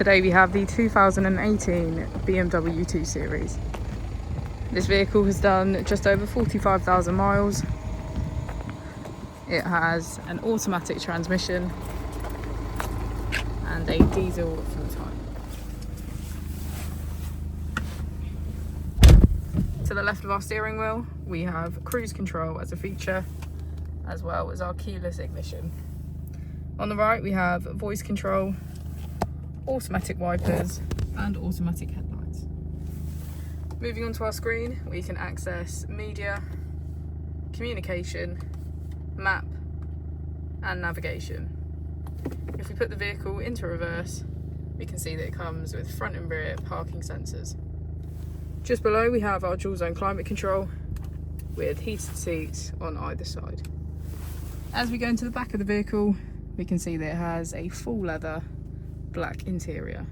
Today we have the 2018 BMW 2 Series. This vehicle has done just over 45,000 miles. It has an automatic transmission and a diesel fuel type. To the left of our steering wheel, we have cruise control as a feature, as well as our keyless ignition. On the right, we have voice control, automatic wipers, and automatic headlights. Moving on to our screen, we can access media, communication, map, and navigation. If we put the vehicle into reverse, we can see that it comes with front and rear parking sensors. Just below, we have our dual zone climate control with heated seats on either side. As we go into the back of the vehicle, we can see that it has a full leather black interior.